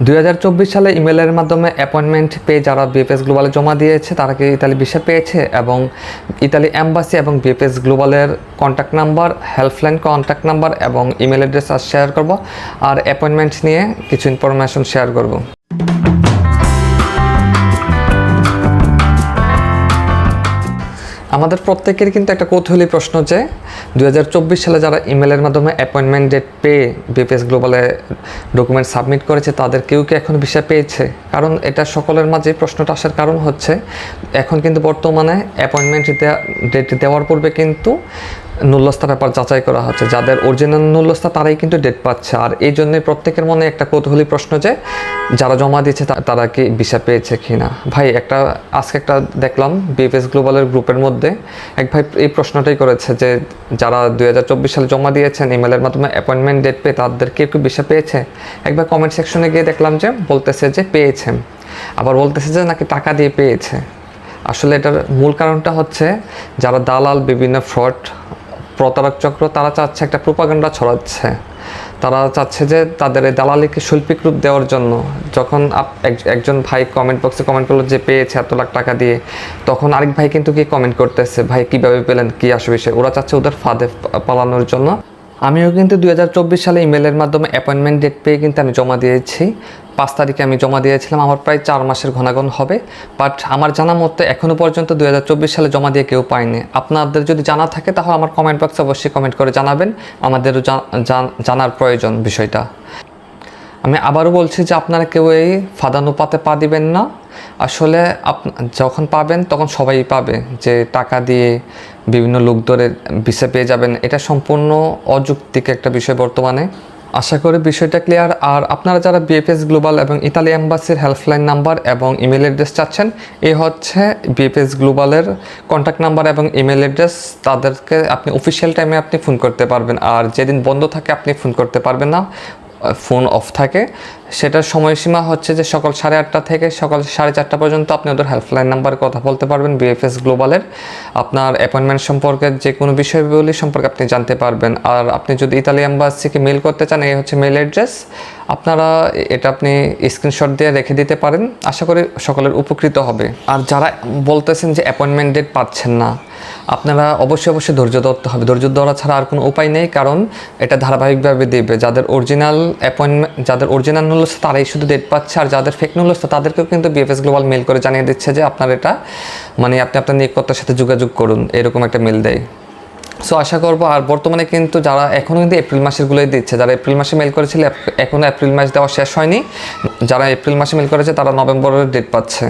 2024 সালে ইমেলের মাধ্যমে অ্যাপয়েন্টমেন্ট পেয়ে যারা বিএফএস গ্লোবালে জমা দিয়েছে তারা কি ইতালি ভিসা পেয়েছে, এবং ইতালি এম্বাসি এবং বিএফএস গ্লোবালের contact number, helpline contact number এবং ইমেল অ্যাড্রেস আজ শেয়ার করব, আর অ্যাপয়েন্টমেন্ট নিয়ে কিছু ইনফরমেশন শেয়ার করব। আমাদের প্রত্যেকের কিন্তু একটা কৌতূহলী প্রশ্ন যে 2024 সালে যারা ইমেলের মাধ্যমে অ্যাপয়েন্টমেন্ট ডেট পেয়ে বিএফএস গ্লোবালে ডকুমেন্ট সাবমিট করেছে তাদের কেউ কি এখন ভিসা পেয়েছে? কারণ এটা সকলের মাঝে প্রশ্নটা আসার কারণ হচ্ছে এখন কিন্তু বর্তমানে অ্যাপয়েন্টমেন্ট ডেট দেওয়ার পূর্বে কিন্তু নুল্যস্তা ব্যাপার যাচাই করা হচ্ছে। যাদের অরিজিনাল নুল্যস্তা তারাই কিন্তু ডেট পাচ্ছে, আর এই জন্যই প্রত্যেকের মনে একটা কৌতূহলী প্রশ্ন যে যারা জমা দিয়েছে তারা কি ভিসা পেয়েছে কি না। ভাই আজকে একটা দেখলাম বিএফএস গ্লোবালের গ্রুপের মধ্যে এক ভাই এই প্রশ্নটাই করেছে যে যারা 2024 সালে জমা দিয়েছেন ইমেলের মাধ্যমে অ্যাপয়েন্টমেন্ট ডেট পেয়ে তাদের কেউ কি ভিসা পেয়েছে। একবার কমেন্ট সেকশনে গিয়ে দেখলাম যে বলতেছে যে পেয়েছেন, আবার বলতেছে যে নাকি টাকা দিয়ে পেয়েছে। আসলে এটার মূল কারণটা হচ্ছে যারা দালাল, বিভিন্ন ফ্রড, প্রতারক চক্র, তারা চাচ্ছে একটা প্রোপাগান্ডা ছড়াচ্ছে। তারা চাচ্ছে যে তাদের এই দালালিকে শৈল্পিক রূপ দেওয়ার জন্য যখন একজন ভাই কমেন্ট বক্সে কমেন্ট করলো যে পেয়েছে এত লাখ টাকা দিয়ে, তখন আরেক ভাই কিন্তু কি কমেন্ট করতেছে ভাই কীভাবে পেলেন, কী আসবে সে। ওরা চাচ্ছে ওদের ফাঁদে পালানোর জন্য। আমিও কিন্তু 2024 সালে ইমেলের মাধ্যমে অ্যাপয়েন্টমেন্ট ডেট পেয়ে কিন্তু আমি জমা দিয়েছি। 5 তারিখে আমি জমা দিয়েছিলাম, আমার প্রায় 4 মাসের ঘনাগন হবে। বাট আমার জানা মতে এখনও পর্যন্ত 2024 সালে জমা দিয়ে কেউ পায়নি। আপনাদের যদি জানা থাকে তাহলে আমার কমেন্ট বক্সে অবশ্যই কমেন্ট করে জানাবেন, আমাদেরও জানার প্রয়োজন বিষয়টা। আমি আবারও বলছি যে আপনারা কেউ এই ফাঁদানুপাতে পা দিবেন না। আসলে যখন পাবেন তখন সবাই পাবে, যে টাকা দিয়ে বিভিন্ন লোক ধরে ভিসা পেয়ে যাবেন, এটা সম্পূর্ণ অযৌক্তিক একটা বিষয় বর্তমানে। আশা করি বিষয়টা ক্লিয়ার। আর আপনারা যারা বিএফএস গ্লোবাল এবং ইতালি এম্বাসির হেল্পলাইন নাম্বার এবং ইমেল অ্যাড্রেস চাচ্ছেন, এই হচ্ছে বিএফএস গ্লোবালের কন্ট্যাক্ট নাম্বার এবং ইমেল অ্যাড্রেস। তাদেরকে আপনি অফিসিয়াল টাইমে আপনি ফোন করতে পারবেন, আর যেদিন বন্ধ থাকে আপনি ফোন করতে পারবেন না, ফোন অফ থাকে। সেটার সময়সীমা হচ্ছে যে সকাল 8:30 থেকে সকাল 4:30 পর্যন্ত আপনি ওদের হেল্পলাইন নাম্বারে কথা বলতে পারবেন বিএফএস গ্লোবালের। আপনার অ্যাপয়েন্টমেন্ট সম্পর্কে যে কোনো বিষয়গুলি সম্পর্কে আপনি জানতে পারবেন। আর আপনি যদি ইতালি এম্বাসিকে মেল করতে চান, এই হচ্ছে মেল অ্যাড্রেস। আপনারা এটা আপনি স্ক্রিনশট দিয়ে রেখে দিতে পারেন। আশা করি সকলের উপকৃত হবে। আর যারা বলতেছেন যে অ্যাপয়েন্টমেন্ট ডেট পাচ্ছেন না, আপনারা অবশ্যই ধৈর্য ধরতে হবে। ধৈর্য ধরা ছাড়া আর কোনো উপায় নেই, কারণ এটা ধারাবাহিকভাবে দেবে। যাদের অরিজিনাল নুল্যস্তা তারাই শুধু ডেট পাচ্ছে, আর যাদের ফেক নুল্যস্তা তাদেরকেও কিন্তু বিএফএস গ্লোবাল মেল করে জানিয়ে দিচ্ছে যে আপনার এটা আপনি আপনার নিয়োগকর্তার সাথে যোগাযোগ করুন, এরকম একটা মেল দেয়। সো আশা করবো। আর বর্তমানে কিন্তু যারা এখনও কিন্তু এপ্রিল মাসেরগুলোই দিচ্ছে, যারা এপ্রিল মাসে মেল করেছিল এখনও এপ্রিল মাস দেওয়া শেষ হয়নি, যারা এপ্রিল মাসে মেল করেছে তারা নভেম্বরের ডেট পাচ্ছে।